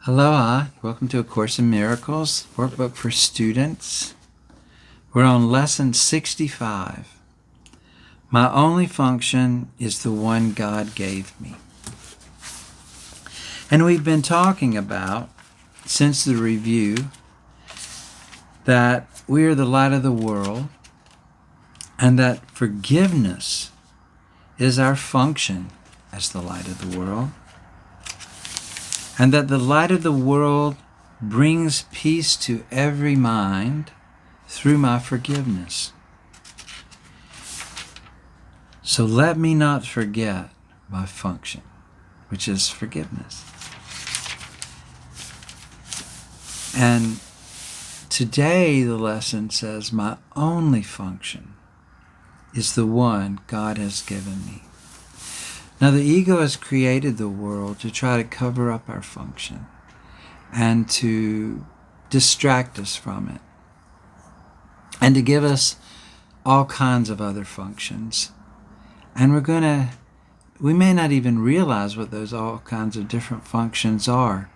Aloha, welcome to A Course in Miracles, Workbook for Students. We're on Lesson 65. My only function is the one God gave me. And we've been talking about, since the review, that we are the light of the world and that forgiveness is our function as the light of the world. And that the light of the world brings peace to every mind through my forgiveness. So let me not forget my function, which is forgiveness. And today the lesson says my only function is the one God has given me. Now, the ego has created the world to try to cover up our function and to distract us from it and to give us all kinds of other functions. And we may not even realize what those all kinds of different functions are,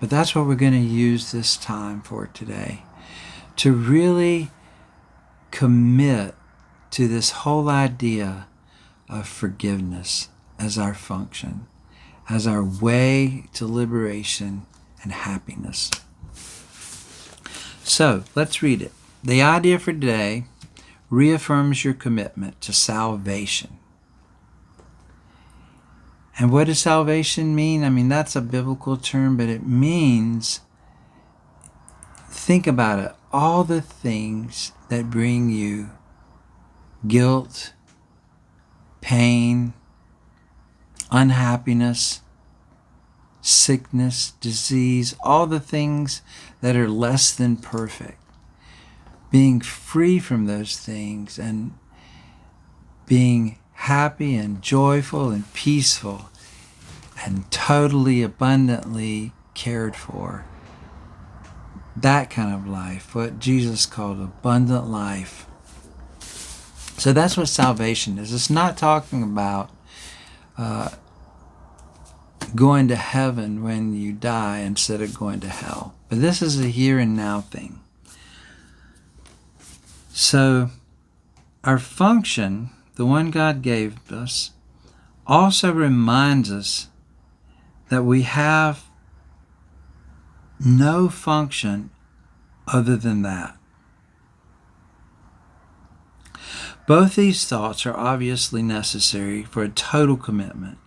but that's what we're going to use this time for today, to really commit to this whole idea of forgiveness as our function, as our way to liberation and happiness. So, let's read it. The idea for today reaffirms your commitment to salvation. And what does salvation mean? I mean, that's a biblical term, but it means, think about it, all the things that bring you guilt, pain, unhappiness, sickness, disease, all the things that are less than perfect. Being free from those things and being happy and joyful and peaceful and totally abundantly cared for. That kind of life, what Jesus called abundant life. So that's what salvation is. It's not talking about going to heaven when you die instead of going to hell. But this is a here and now thing. So our function, the one God gave us, also reminds us that we have no function other than that. Both these thoughts are obviously necessary for a total commitment.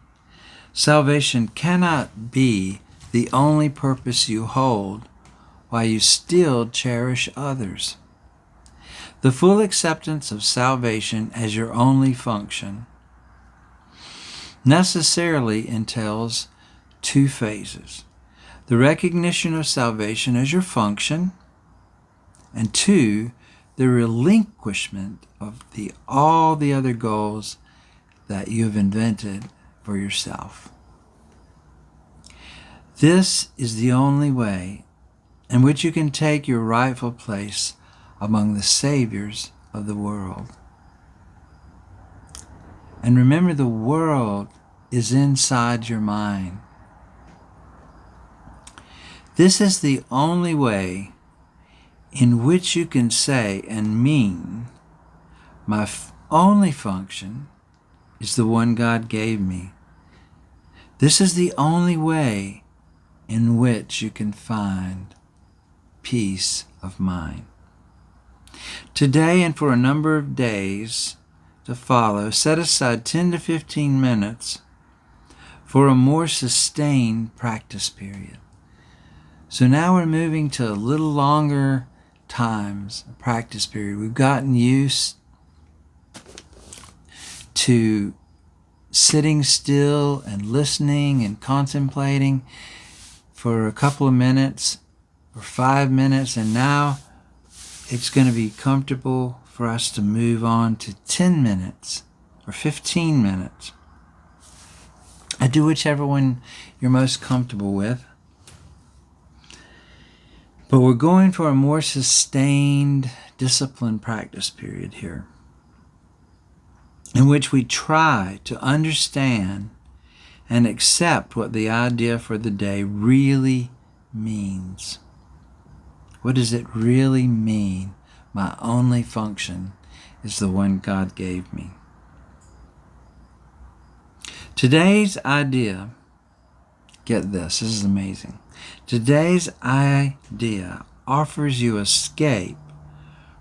Salvation cannot be the only purpose you hold while you still cherish others. The full acceptance of salvation as your only function necessarily entails two phases. The recognition of salvation as your function, and two, the relinquishment of all the other goals that you've invented for yourself. This is the only way in which you can take your rightful place among the saviors of the world. And remember, the world is inside your mind. This is the only way in which you can say and mean, my only function is the one God gave me. This is the only way in which you can find peace of mind. Today and for a number of days to follow, set aside 10 to 15 minutes for a more sustained practice period. So now we're moving to a little longer times, a practice period. We've gotten used to sitting still and listening and contemplating for a couple of minutes or 5 minutes, and now it's going to be comfortable for us to move on to 10 minutes or 15 minutes. I do whichever one you're most comfortable with. But we're going for a more sustained, disciplined practice period here, in which we try to understand and accept what the idea for the day really means. What does it really mean? My only function is the one God gave me. Today's idea, get this is amazing. Today's idea offers you escape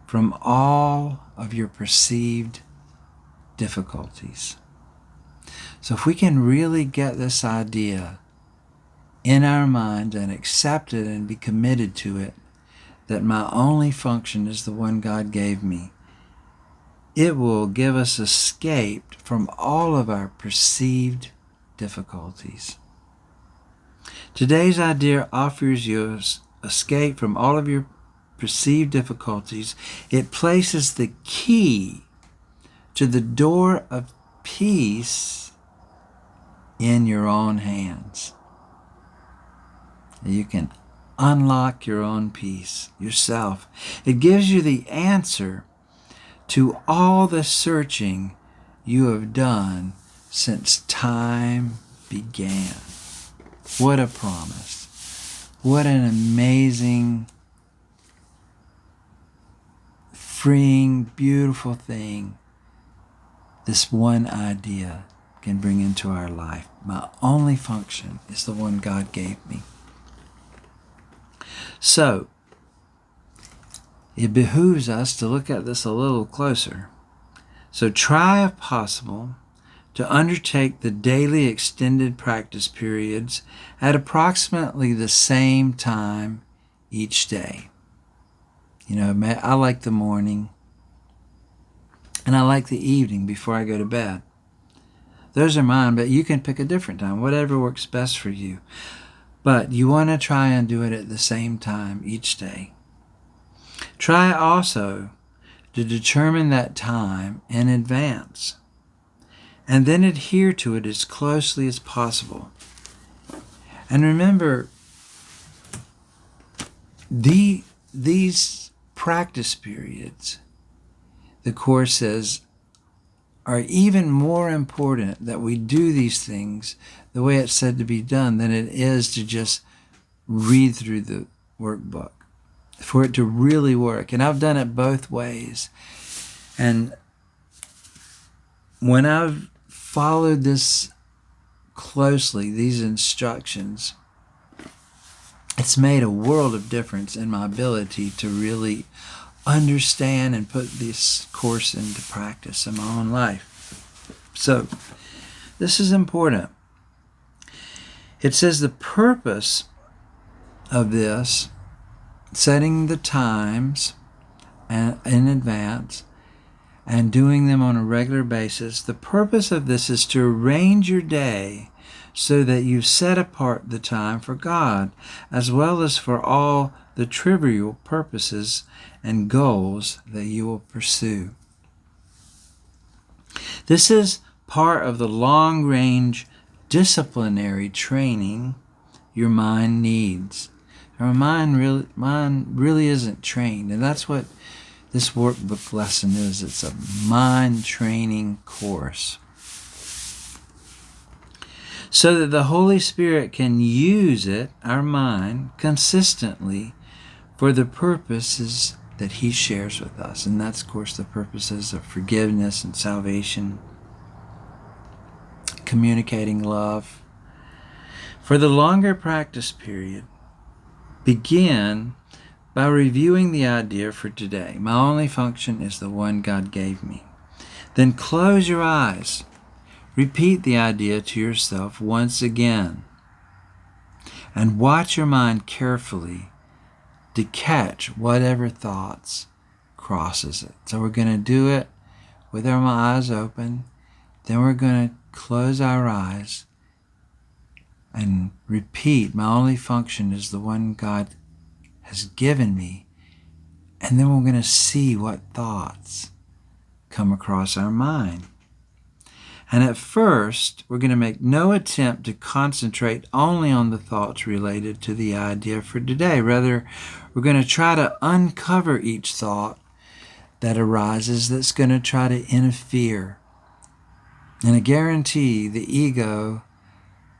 from all of your perceived difficulties. So if we can really get this idea in our mind and accept it and be committed to it, that my only function is the one God gave me, it will give us escape from all of our perceived difficulties. Today's idea offers you escape from all of your perceived difficulties. It places the key to the door of peace in your own hands. You can unlock your own peace yourself. It gives you the answer to all the searching you have done since time began. What a promise. What an amazing, freeing, beautiful thing this one idea can bring into our life. My only function is the one God gave me. So, it behooves us to look at this a little closer. So try, if possible, to undertake the daily extended practice periods at approximately the same time each day. I like the morning and I like the evening before I go to bed. Those are mine, but you can pick a different time, whatever works best for you. But you want to try and do it at the same time each day. Try also to determine that time in advance and then adhere to it as closely as possible. And remember, these practice periods, the Course says, are even more important that we do these things the way it's said to be done than it is to just read through the workbook, for it to really work. And I've done it both ways. And when I've followed this closely, these instructions, it's made a world of difference in my ability to really understand and put this course into practice in my own life. So, this is important. It says the purpose of this, setting the times in advance and doing them on a regular basis, the purpose of this is to arrange your day so that you set apart the time for God, as well as for all the trivial purposes and goals that you will pursue. This is part of the long-range disciplinary training your mind needs. Our mind really isn't trained, and that's what this workbook lesson is. It's a mind training course, so that the Holy Spirit can use it, our mind, consistently for the purposes that He shares with us. And that's, of course, the purposes of forgiveness and salvation, communicating love. For the longer practice period, begin by reviewing the idea for today. My only function is the one God gave me. Then close your eyes. Repeat the idea to yourself once again. And watch your mind carefully to catch whatever thoughts crosses it. So we're going to do it with our eyes open. Then we're going to close our eyes and repeat, my only function is the one God has given me. And then we're going to see what thoughts come across our mind. And at first, we're going to make no attempt to concentrate only on the thoughts related to the idea for today. Rather, we're going to try to uncover each thought that arises that's going to try to interfere. And I guarantee the ego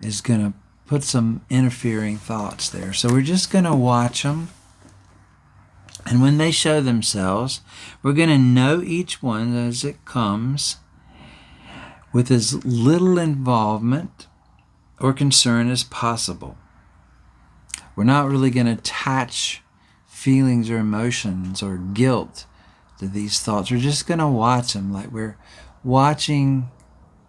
is going to put some interfering thoughts there. So we're just going to watch them. And when they show themselves, we're going to know each one as it comes with as little involvement or concern as possible. We're not really going to attach feelings or emotions or guilt to these thoughts. We're just going to watch them like we're watching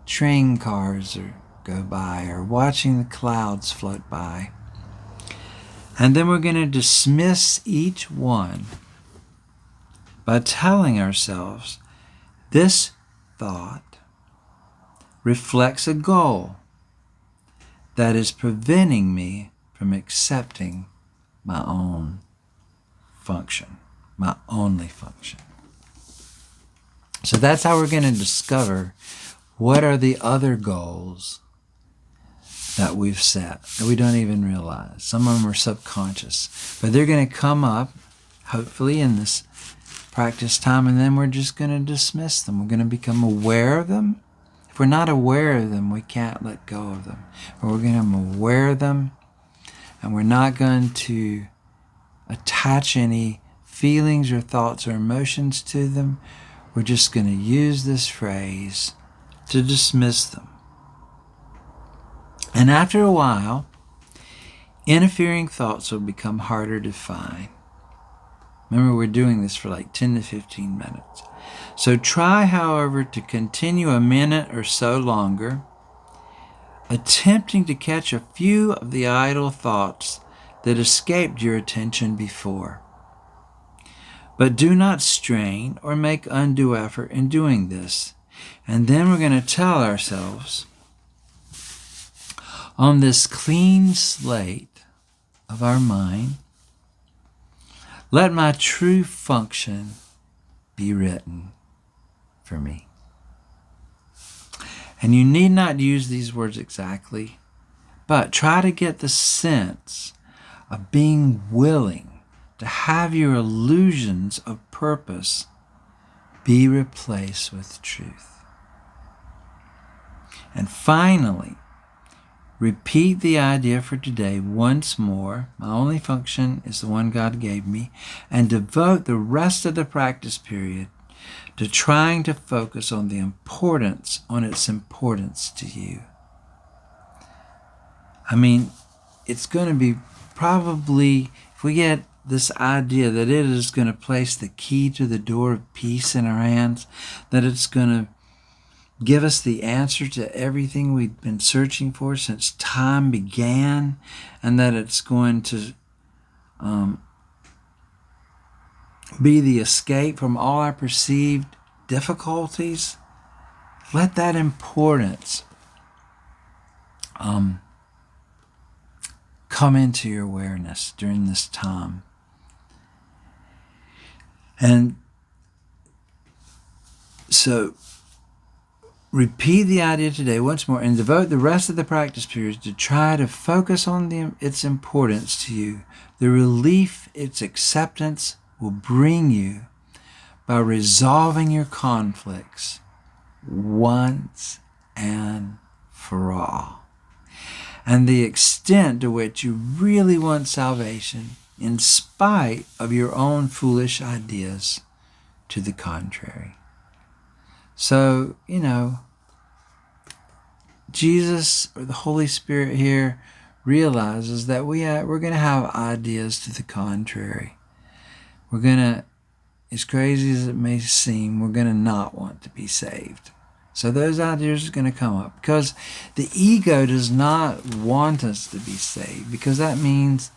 train cars go by or watching the clouds float by. And then we're going to dismiss each one by telling ourselves, this thought reflects a goal that is preventing me from accepting my own function, my only function. So that's how we're going to discover what are the other goals that we've set that we don't even realize. Some of them are subconscious, but they're going to come up, hopefully, in this practice time, and then we're just going to dismiss them. We're going to become aware of them. If we're not aware of them, we can't let go of them. But we're going to become aware of them, and we're not going to attach any feelings or thoughts or emotions to them. We're just going to use this phrase to dismiss them. And after a while, interfering thoughts will become harder to find. Remember, we're doing this for like 10 to 15 minutes. So try, however, to continue a minute or so longer, attempting to catch a few of the idle thoughts that escaped your attention before. But do not strain or make undue effort in doing this. And then we're going to tell ourselves, on this clean slate of our mind, let my true function be written for me. And you need not use these words exactly, but try to get the sense of being willing to have your illusions of purpose be replaced with truth. And finally, repeat the idea for today once more. My only function is the one God gave me, and devote the rest of the practice period to trying to focus on its importance to you. I mean, it's going to be probably, if we get this idea that it is going to place the key to the door of peace in our hands, that it's going to give us the answer to everything we've been searching for since time began, and that it's going to be the escape from all our perceived difficulties. Let that importance come into your awareness during this time. And so repeat the idea today once more and devote the rest of the practice period to try to focus on its importance to you, the relief its acceptance will bring you by resolving your conflicts once and for all, and the extent to which you really want salvation in spite of your own foolish ideas to the contrary. So, Jesus or the Holy Spirit here realizes that we're going to have ideas to the contrary. We're going to, as crazy as it may seem, we're going to not want to be saved. So those ideas are going to come up because the ego does not want us to be saved, because that means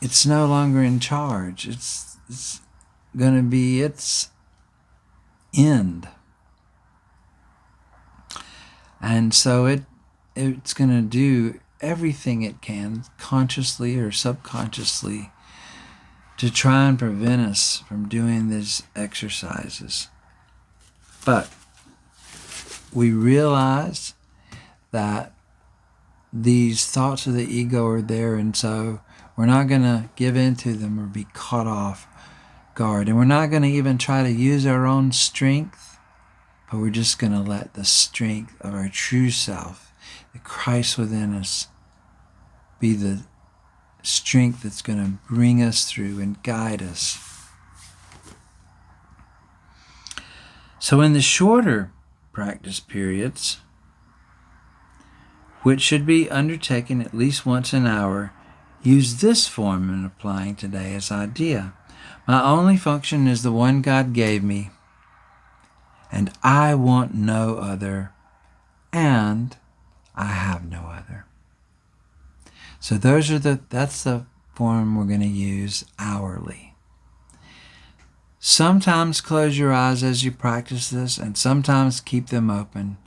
it's no longer in charge. It's going to be its end. And so it's going to do everything it can, consciously or subconsciously, to try and prevent us from doing these exercises. But we realize that these thoughts of the ego are there, and so we're not going to give in to them or be caught off guard. And we're not going to even try to use our own strength, but we're just going to let the strength of our true self, the Christ within us, be the strength that's going to bring us through and guide us. So in the shorter practice periods, which should be undertaken at least once an hour, use this form in applying today's idea. My only function is the one God gave me, and I want no other, and I have no other. So that's the form we're going to use hourly. Sometimes close your eyes as you practice this, and sometimes keep them open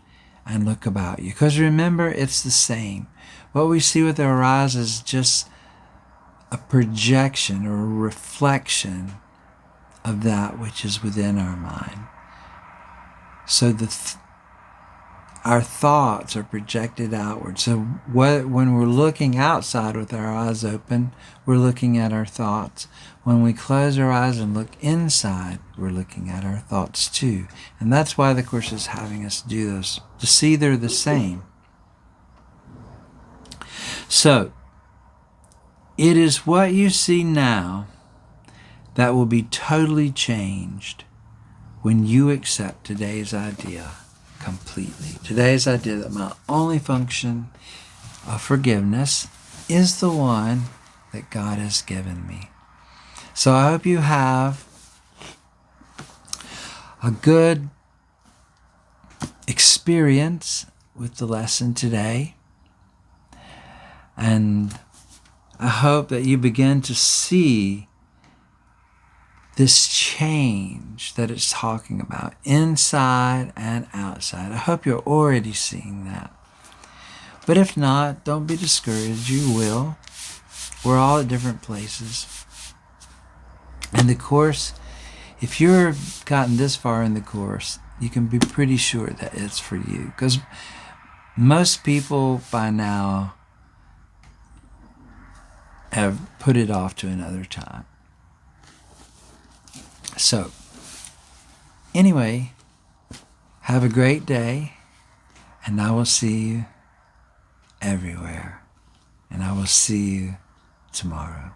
and look about you. Because remember, it's the same. What we see with our eyes is just a projection or a reflection of that which is within our mind. So our thoughts are projected outward. So when we're looking outside with our eyes open, we're looking at our thoughts. When we close our eyes and look inside, we're looking at our thoughts too. And that's why the Course is having us do this, to see they're the same. So, it is what you see now that will be totally changed when you accept today's idea completely. Today's idea that my only function of forgiveness is the one that God has given me. So I hope you have a good experience with the lesson today. And I hope that you begin to see this change that it's talking about, inside and outside. I hope you're already seeing that. But if not, don't be discouraged. You will. We're all at different places. And the Course, if you've gotten this far in the Course, you can be pretty sure that it's for you. Because most people by now have put it off to another time. So, anyway, have a great day, and I will see you everywhere. And I will see you tomorrow.